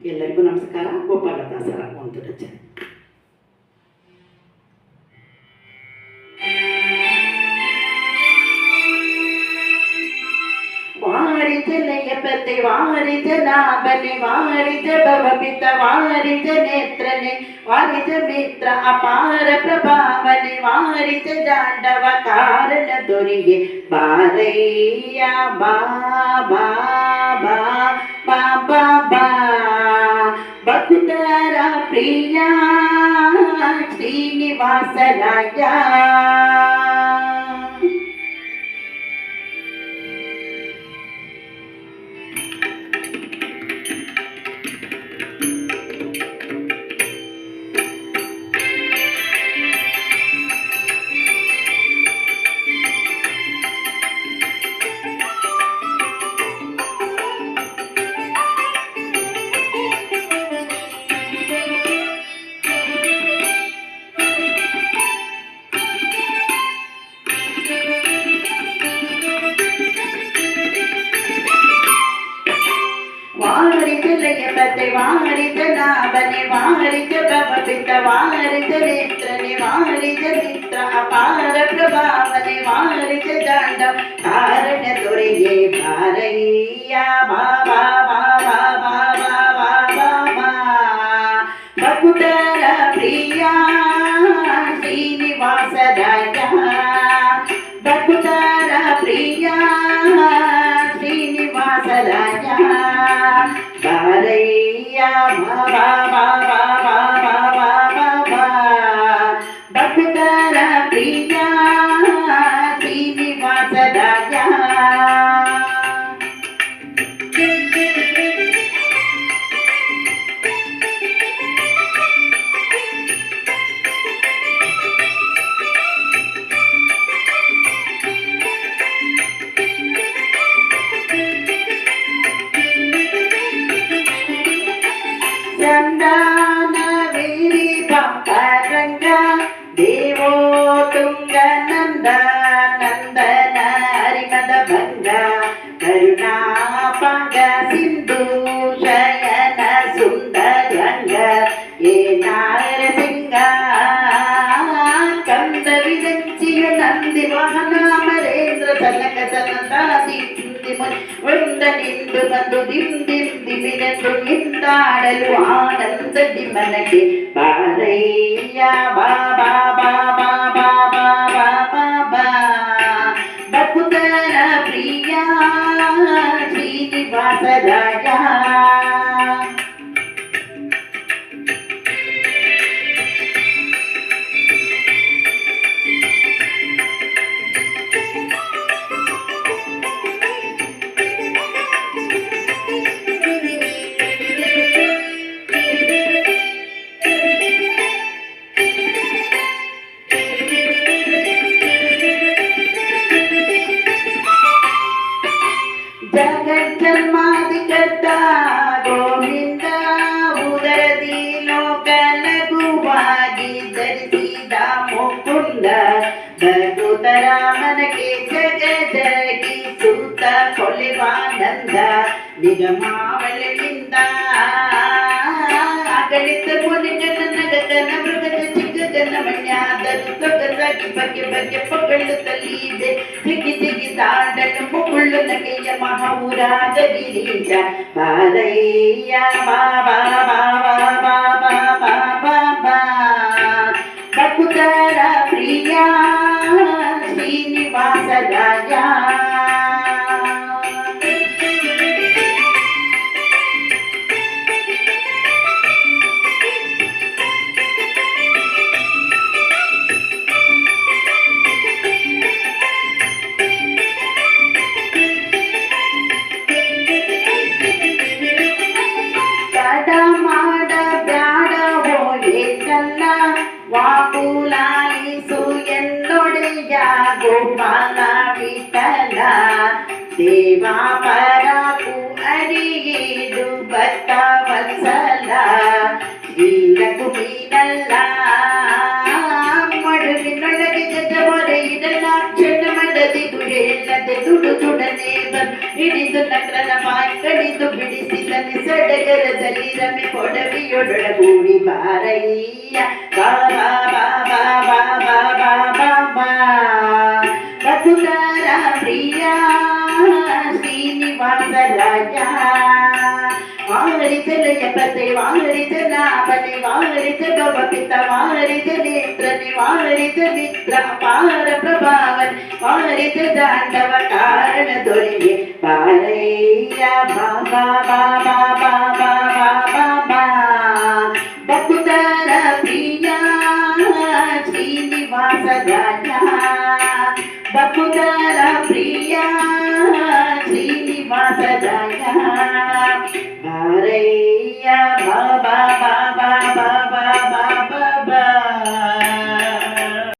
ಎಲ್ಲರಿಗೂ ನಮಸ್ಕಾರ. ಗೋಪಾಲದಾಸರ ಒಂದು ರಚನೆ. ವಾರಿಜ ಲಯಪತೆ ವಾರಿಜ ನಾಭನೆ ವಾರಿಜ ಭವಪಿತ ವಾರಿಜ ನೇತ್ರನೆ ವಾರಿಜ ಮಿತ್ರ ಅಪಾರ ಪ್ರಭಾವನೆ ವಾರಿಜ ಜಾಂಡವ ಕಾರಣ ದೊರಿಗೆ ಬಾರಯ್ಯ ಬಾಬಾ ಬಾಬಾ ಬಾಬಾ ಭಕ್ತರ ಪ್ರಿಯ ಶ್ರೀನಿವಾಸರಾಯ ವಾರಿಜ ಲಯಪತೆ ವಾರಿಜ ನಾಭನೆ ವಾರಿಜ ಭವಪಿತ ವಾರಿಜ ನೇತ್ರನೆ ವಾರಿಜ ಮಿತ್ರ ಅಪಾರ ಪ್ರಭಾವನೆ ವಾರಿಜ ಜಾಂಡ ಕಾರಣ ದೊರೆಯೇ ಬಾರಯ್ಯ ಬಾಬಾ ಬಾಬಾ ಬಾಬಾ ಬಾಬಾ ಭಕ್ತರ ಪ್ರಿಯ ಶ್ರೀನಿವಾಸರಾಯ ಭಕ್ತರ ಪ್ರಿಯ ಶ್ರೀನಿವಾಸರಾಯ ಬಾರಯ್ಯ ಬಾಬಾ ಬಾಬಾ ಬಾಬಾ ಬಾಬಾ ಭಕ್ತರ ಪ್ರಿಯ ಶ್ರೀನಿವಾಸರಾಯ ಚಂದನವೇರಿ ಪಂಕರಂಗ ದೇವೋ ತುಂಗ ನಂದ ನಂದನ ಹರಿಮದ ಭಂಗ ಕರುಣಾಪಂಗ ಸಿಂಧು ಶಯನ ಸುಂದರಂಗ ಏನಾರ ಸಿಂಗ ಕಂದ ವಿರಂಚಿಯ ನಂದಿ ವಾಹನ ಅಮರೇಂದ್ರ ತನಕ ತನದಾದಿ ಒಂದ ನಿಂದು ಬಂದು ದಿಂದಿಂದಿಮಿನೆಂದು ನಿಂದಾಡಲು ಆನಂದದಿ ಮನಗೆ ಬಾರಯ್ಯ ಬಾಬಾ ಬಾಬಾ ಬಾಬಾ ಬಾಬಾ ಭಕ್ತರ ಪ್ರಿಯ ಶ್ರೀನಿವಾಸರಾಯ ಜಗಜ್ಜನ್ಮಾದಿಕರ್ತ ಗೋವಿಂದ ಉದರದಿ ಲೋಕ ಲಘುವಾಗಿ ಧರಿಸಿದ ಮುಕುಂದ ಭಕ್ತರ ಮನಕ್ಕೆ ಜಗ ಜಗಿಸುತ್ತ ಕೊಲೆವಾನಂದ ನಿಗಮಾವಳಿಯಿಂದ ಅಗಣಿತ ಮುನಿಗನ ನಗಗನ ಮೃಗದ ಚಿಕ್ಕಗನ ಮಣ್ಯಾದರು ಸೊಗಸಾಗಿ ಬಗೆ ಬಗೆ ಪೊಗಳುತ್ತಲಿದೆ ಜಿಗಿ ಜಿಗಿ ದಾಡಲು ಮುಗುಳು ನಗೆಯ ಮಹಾವುರಾದ ಗಿರೀಶ ಬಾರಯ್ಯ ಬಾಬಾ ಬಾಬಾ ಬಾಬಾ ಬಾಬಾ ಭಕ್ತರ ಪ್ರಿಯ ಶ್ರೀನಿವಾಸರಾಯ ವಾಕುಲಾಲಿಸು ಎನ್ನೊಡೆಯ ಗೋಪಾಲ ವಿಠಲ ದೇವಾ ಪರಾಕು ಅಡಿಗೇದು ಭಕ್ತ ವತ್ಸಲ ಶ್ರೀರಘುವೀರಲ್ಲ ಮಡುವಿನೊಳಗೆ ಜಗವರೆ ಇದಲಾಕ್ಷಣ ಮಡದಿ ಗುಡೇಳದೆ ದುಡು ದುಡನೆ ಹಿಡಿದು ನಗರನ ಬಾಯಿ ಕಡಿದು ಬಿಡಿಸಿದನೆ ಸಡಗರದಲ್ಲಿ ರಮೆ ಕೊಡವಿಯೊಡಗೂಡಿ ಬಾರಯ್ಯ ಬಾ ಬಾ ಬಾ ಬಾ ಬಾ ಬಾ ಬಾ ಬಾ ಮಧುಕರ ಪ್ರಿಯ ಶ್ರೀನಿವಾಸ ರಾಜ ವಾರಿತಲಯ ಪತೆ ವಾರಿತ ನಾಮನೆ ವಾರಿತ ಭವಪಿತ ವಾರಿತ ನೇತ್ರನೆ ವಾರಿತ ಮಿತ್ರ ಅಪಾರ ಪ್ರಭಾವನ್ ವಾರಿತ ದಾಂಡವ ಕಾರಣ ದೊರೆಗೆ ಬಾರಯ್ಯ ಬಾ ಬಾ ಬಾ ಬಾ ಬಾ ಬಾ